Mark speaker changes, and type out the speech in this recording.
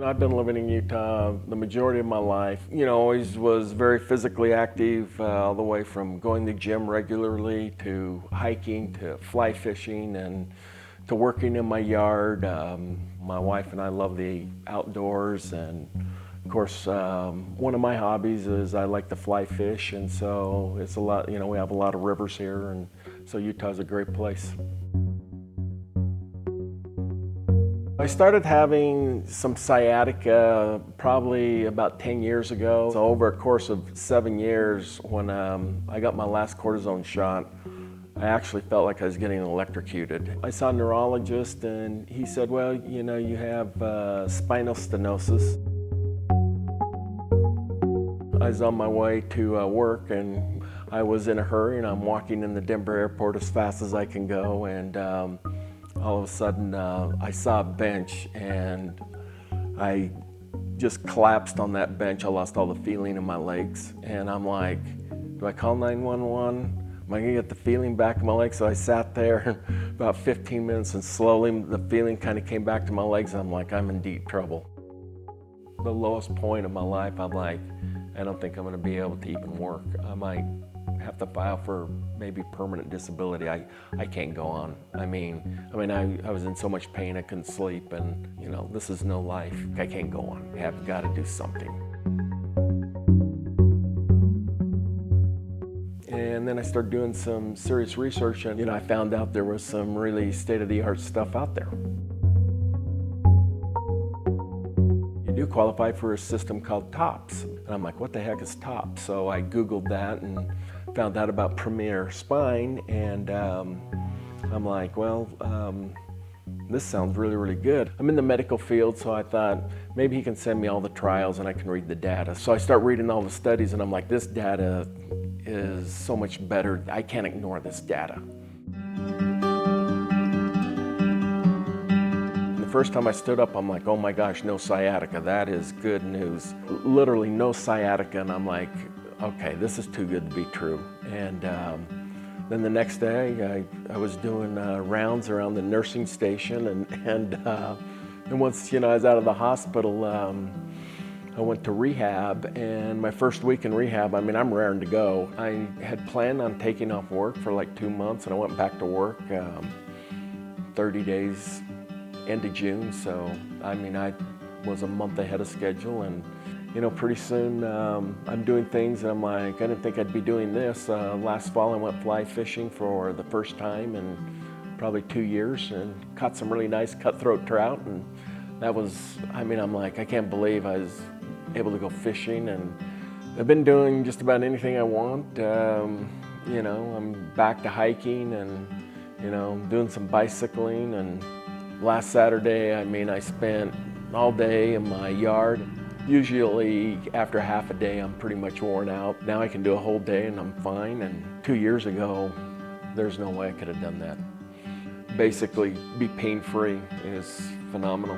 Speaker 1: I've been living in Utah the majority of my life. Always was very physically active, all the way from going to the gym regularly to hiking to fly fishing and to working in my yard. My wife and I love the outdoors, and of course, one of my hobbies is I like to fly fish, and so it's a lot, we have a lot of rivers here, and so Utah's a great place. I started having some sciatica probably about 10 years ago. So over a course of 7 years, when I got my last cortisone shot, I actually felt like I was getting electrocuted. I saw a neurologist and he said, well, you have spinal stenosis. I was on my way to work and I was in a hurry, and I'm walking in the Denver airport as fast as I can go, and all of a sudden I saw a bench and I just collapsed on that bench. I lost all the feeling in my legs, and I'm like, do I call 911? Am I gonna get the feeling back in my legs? So I sat there about 15 minutes, and slowly the feeling kind of came back to my legs, and I'm like, I'm in deep trouble. The lowest point of my life, I'm like, I don't think I'm gonna be able to even work. I might have to file for maybe permanent disability. I can't go on. I was in so much pain I couldn't sleep, and this is no life. I can't go on. I have got to do something. And then I started doing some serious research, and I found out there was some really state-of-the-art stuff out there. You do qualify for a system called TOPS. And I'm like, what the heck is TOPS? So I Googled that and found out about Premier Spine, and I'm like, well, this sounds really, really good. I'm in the medical field, so I thought maybe he can send me all the trials and I can read the data. So I start reading all the studies, and I'm like, this data is so much better. I can't ignore this data. The first time I stood up, I'm like, oh my gosh, no sciatica. That is good news. Literally no sciatica, and I'm like, okay, this is too good to be true. And then the next day, I was doing rounds around the nursing station, and once I was out of the hospital, I went to rehab. And my first week in rehab, I'm raring to go. I had planned on taking off work for like 2 months, and I went back to work 30 days end of June. So I was a month ahead of schedule, and pretty soon I'm doing things, and I'm like, I didn't think I'd be doing this. Last fall I went fly fishing for the first time in probably 2 years, and caught some really nice cutthroat trout, and that was, I'm like, I can't believe I was able to go fishing, and I've been doing just about anything I want. I'm back to hiking and doing some bicycling, and last Saturday, I spent all day in my yard. Usually after half a day, I'm pretty much worn out. Now I can do a whole day and I'm fine. And 2 years ago, there's no way I could have done that. Basically, be pain-free is phenomenal.